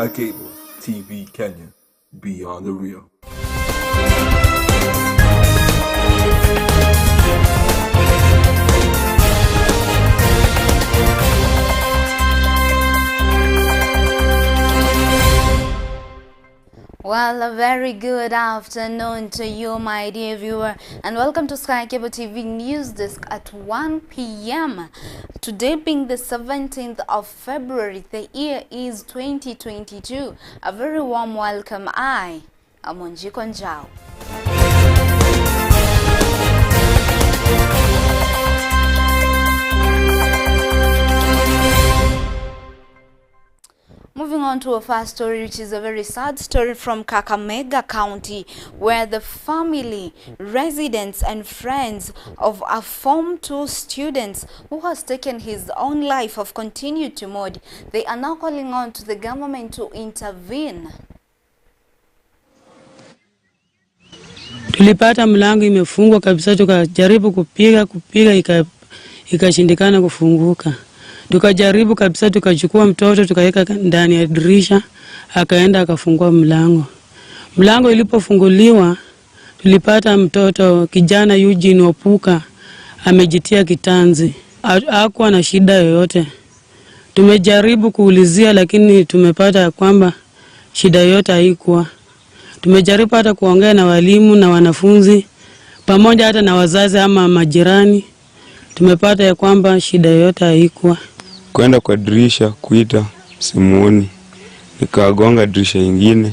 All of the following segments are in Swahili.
Sky Cable TV Kenya, Beyond the Real. Well, a very good afternoon to you, my dear viewer, and welcome to Sky Cable TV News Desk at 1 p.m. Today being the 17th of February, the year is 2022. A very warm welcome. I am Wanjiko Njau. Moving on to a first story, which is a very sad story from Kakamega County, where the family, residents and friends of a Form 2 student who has taken his own life have continued to mourn. They are now calling on to the government to intervene. Tulipata mlango imefungwa kabisa, tukajaribu kupiga ikashindikana kufunguka. Tukajaribu kabisa, tukachukua mtoto tukaweka ndani ya dirisha, akaenda akafungua mlango. Mlango ilipofunguliwa, tulipata mtoto kijana Eugene Opuka amejitia kitanzi. Hakuwa na shida yoyote. Tumejaribu kuulizia, lakini tumepata kwamba shida yoyote haikuwa. Tumejaribu hata kuongea na walimu na wanafunzi pamoja hata na wazazi ama majirani. Tumepata ya kwamba shida yoyote haikuwa. Kwenda kwa dirisha kuita simuoni, nikagonga dirisha ingine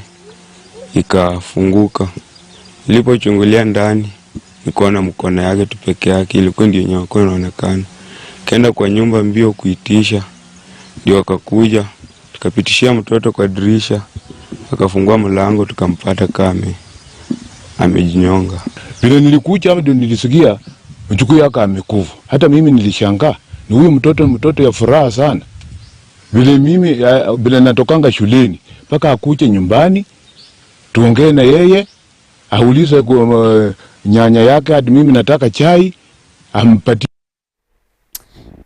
ikafunguka. Nilipochungulia ndani nikaona mkono yake tu peke yake, ilikuwa ndio nyako inaonekana. Kaenda kwa nyumba mbio kuitisha, ndio akakuja, tukapitishia mtoto kwa dirisha, akafungua mlango, tukampata kame amejinyonga. Vile nilikuja hapo ndio nilisikia mjukuu yake amekufa. Hata mimi nilishangaa. Ni huyu mtoto ya furaha sana. Vile mimi bila natokanga shuleni mpaka akuje nyumbani tuongee na yeye, aulize kwa nyanya yake hadi mimi nataka chai ampatie.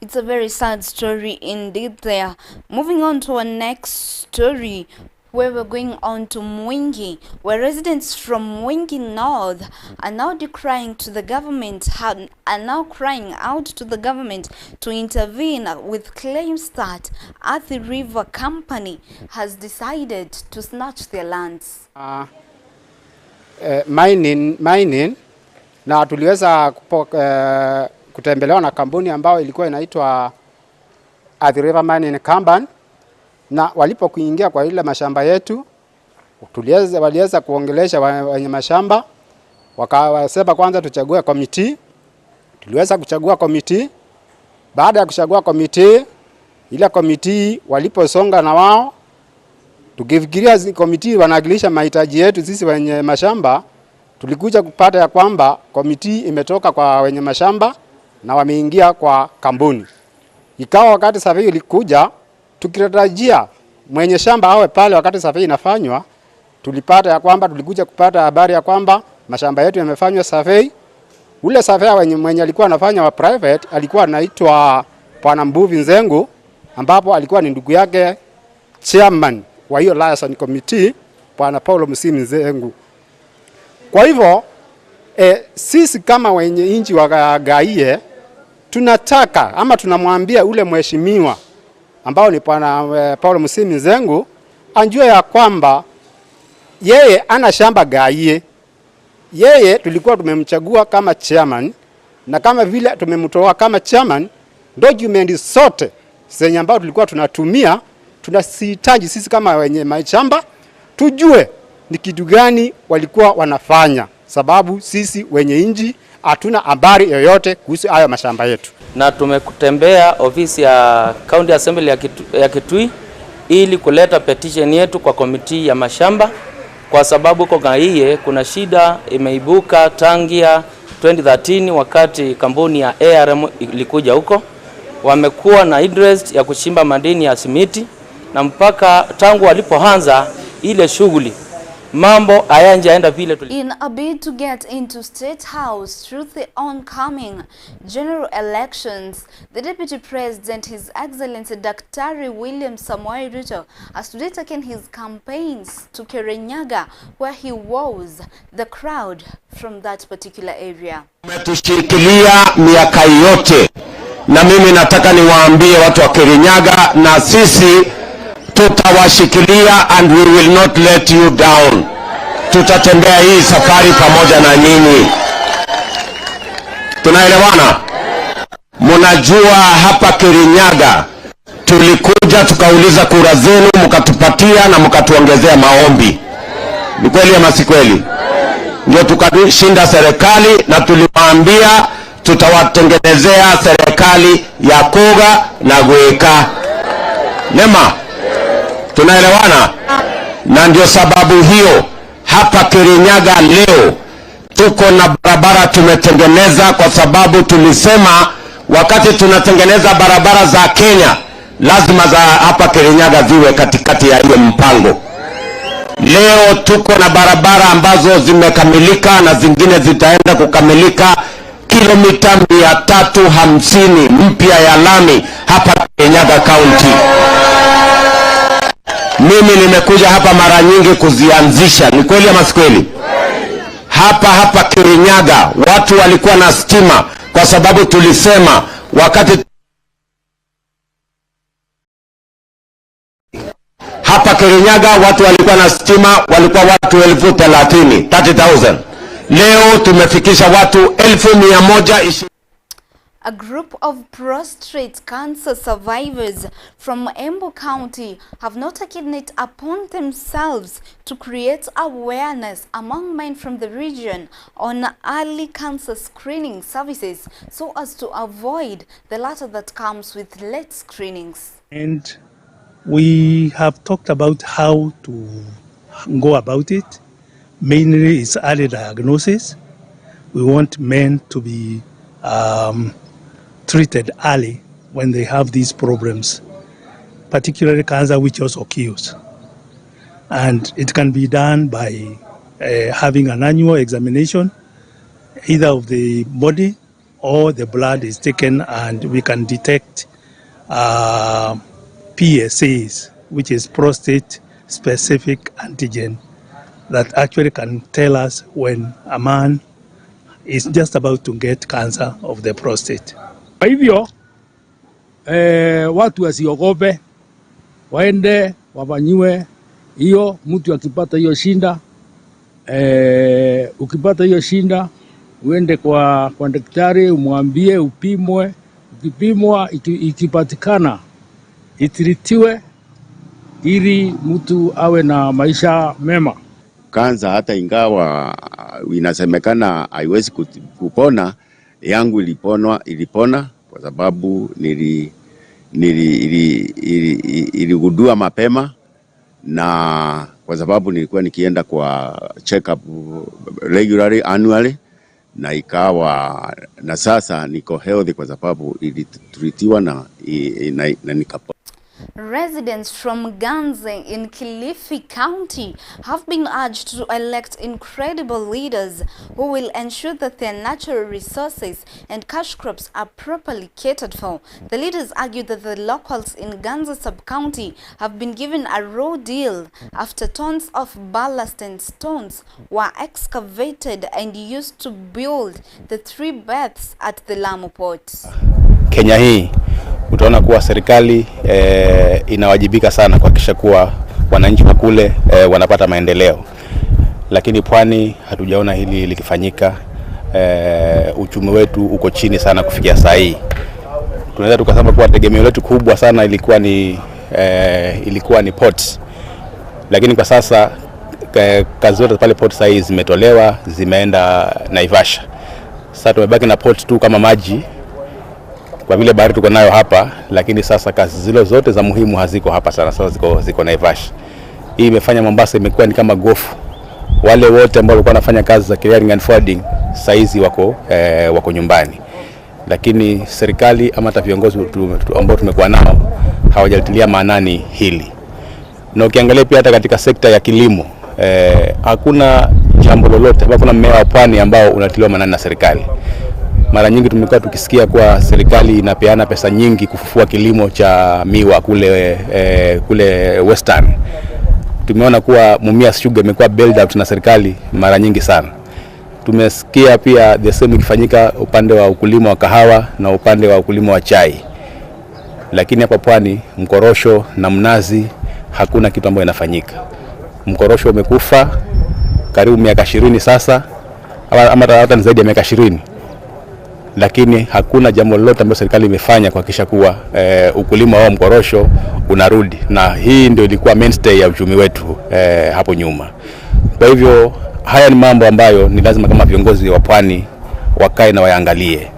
It's a very sad story indeed there. Moving on to our next story, where we're going on to Mwingi, where residents from Mwingi North are now decrying to the government, are now crying out to the government to intervene with claims that Athi River Company has decided to snatch their lands. Mining na tuliweza kutembelewa na kampuni ambayo ilikuwa inaitwa Athi River Mining Company. Na walipokuingia kwa ile mashamba yetu, waliweza kuongelesha wenye mashamba, wakawasema kwanza tuchague komiti. Tuliweza kuchagua komiti. Baada ya kuchagua komiti, ile komiti waliposonga na wao, tukifikiria komiti wanawakilisha mahitaji yetu sisi wenye mashamba, tulikuja kupata ya kwamba komiti imetoka kwa wenye mashamba na wameingia kwa kampuni. Ikawa wakati survey ilikuja, tukitarajia mwenye shamba awe pale wakati survey inafanywa, tulipata ya kwamba tulikuja kupata habari ya kwamba mashamba yetu yamefanywa survey. Ule survey mwenye alikuwa anafanya wa private alikuwa anaitwa Bwana Mbuvi Nzengu, ambapo alikuwa ni ndugu yake chairman wa hiyo liaison committee Bwana Paulo Musimi Nzengu. Kwa hivyo sisi kama wenye inchi wa Gaie tunataka ama tunamwambia ule mheshimiwa ambao ni Bwana Paulo Musimi Nzengu anjue ya kwamba yeye ana shamba Gaie. Yeye tulikuwa tumemchagua kama chairman, na kama vile tumemtoa kama chairman, document zote zenye ambao tulikuwa tunatumia tunasihitaji sisi kama wenye mashamba tujue ni kitu gani walikuwa wanafanya, sababu sisi wenye inji hatuna habari yoyote kuhusu hayo mashamba yetu. Na tumekutembea ofisi ya County Assembly ya Kitui ili kuleta petition yetu kwa komiti ya mashamba, kwa sababu kwa Gaie kuna shida imeibuka tangia 2013 wakati kampuni ya ARM ilikuja huko. Wamekuwa na interest ya kuchimba madini ya simiti, na mpaka tangu walipoanza ile shughuli mambo hayajaenda vile tuli. In a bid to get into State House through the oncoming general elections, the Deputy President, His Excellency Daktari William Samoei Ruto, has today taken his campaigns to Kirinyaga, where he wows the crowd from that particular area. Umetushikilia miaka yote, na mimi nataka niwaambie watu wa Kirinyaga, na sisi tutawashikilia and we will not let you down. Tutatembea hii safari pamoja na nyinyi. Tunaelewana? Mnajua hapa Kirinyaga tulikuja tukauliza kura zenu, mkatupatia na mkatuongezea maombi. Ni kweli ama si kweli? Ndio tukashinda serikali, na tuliwaambia tutawatengenezea serikali ya Koga na Gweka. Nema? Tunaelewana? Na ndio sababu hiyo hapa Kirinyaga leo tuko na barabara tumetengeneza, kwa sababu tulisema wakati tunatengeneza barabara za Kenya lazima za hapa Kirinyaga ziwe katikati ya hiyo mpango. Leo tuko na barabara ambazo zimekamilika na zingine zitaenda kukamilika, kilomita 350 mpya ya lami hapa Kirinyaga County. Mimi nimekuja hapa mara nyingi kuzianzisha. Ni kweli ama si kweli? Hapa Kirinyaga watu walikuwa na stima, kwa sababu tulisema wakati hapa Kirinyaga watu walikuwa na stima walikuwa watu 30,000. Leo tumefikisha watu 1,120. A group of prostate cancer survivors from Embu County have now taken it upon themselves to create awareness among men from the region on early cancer screening services, so as to avoid the latter that comes with late screenings. And we have talked about how to go about it. Mainly it's early diagnosis. We want men to be treated early when they have these problems, particularly cancer which also kills. And it can be done by having an annual examination, either of the body or the blood is taken, and we can detect PSAs, which is prostate specific antigen, that actually can tell us when a man is just about to get cancer of the prostate. Kwa hivyo watu wasiogope, waende wafanyiwe hiyo. Mtu akipata hiyo shinda, ukipata hiyo shinda uende kwa daktari umwambie upimwe. Ukipimwa ikipatikana itiritiwe ili mtu awe na maisha mema. Kansa hata ingawa inasemekana haiwezi kupona, yangu ilipona kwa sababu niligundua mapema, na kwa sababu nilikuwa nikienda kwa check up regularly annually, na ikawa na sasa niko healthy kwa sababu ilitreatiwa na nikapona. Residents from Ganze in Kilifi County have been urged to elect incredible leaders who will ensure that their natural resources and cash crops are properly catered for. The leaders argue that the locals in Ganze sub-county have been given a raw deal after tons of ballast and stones were excavated and used to build the 3 berths at the Lamu port. Kenya hii utaona kuwa serikali inawajibika sana kuhakikisha kuwa wananchi wa kule wanapata maendeleo, lakini pwani hatujaona hili likifanyika. Uchumi wetu uko chini sana kufikia saa hii. Tunaweza tukasema kuwa tegemeo letu kubwa sana ilikuwa ni ports, lakini kwa sasa kazi zote pale port saa hii zimetolewa, zimeenda Naivasha. Sasa tumebaki na port tu kama maji, kwa vile bahari tuko nayo hapa, lakini sasa kazi zile zote za muhimu haziko hapa sana, sasa ziko Naivasha. Hii imefanya Mombasa imekuwa ni kama gofu. Wale wote ambao walikuwa wanafanya kazi za clearing and forwarding saizi wako nyumbani, lakini serikali ama hata viongozi ambao tumekuwa nao hawajalitilia maanani hili. Na ukiangalia pia hata katika sekta ya kilimo, hakuna jambo lolote, hakuna mmea wa pwani ambao unatiliwa maanani na serikali. Mara nyingi tumekuwa tukisikia kwa serikali inapeana pesa nyingi kufufua kilimo cha miwa kule Western. Tumeona kuwa Mumias Sugar imekuwa build up na serikali mara nyingi sana. Tumesikia pia the same ikifanyika upande wa ukulima wa kahawa na upande wa ukulima wa chai. Lakini hapa pwani mkorosho na mnazi hakuna kitu ambacho inafanyika. Mkorosho umekufa karibu miaka 20 sasa, ama hata zaidi ya miaka 20. Lakini hakuna jambo lolote ambalo serikali imefanya kuhakikisha kuwa ukulima wa mkorosho unarudi, na hii ndio ilikuwa mainstay ya uchumi wetu hapo nyuma. Kwa hivyo haya ni mambo ambayo ni lazima kama viongozi wa pwani wakae na waangalie.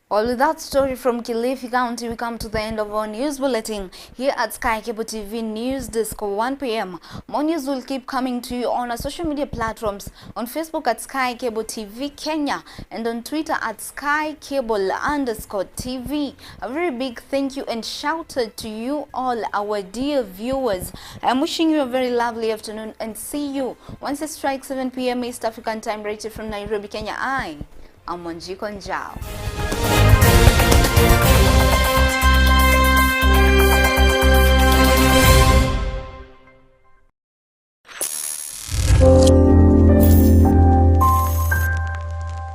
Well, with that story from Kilifi County, we come to the end of our news bulletin here at Sky Cable TV News Desk 1 p.m. More news will keep coming to you on our social media platforms, on Facebook at Sky Cable TV Kenya and on Twitter at SkyCable_TV. A very big thank you and shout out to you all, our dear viewers. I am wishing you a very lovely afternoon and see you once it strikes 7 p.m. East African time, right from Nairobi, Kenya. I am Wanjiko Njao.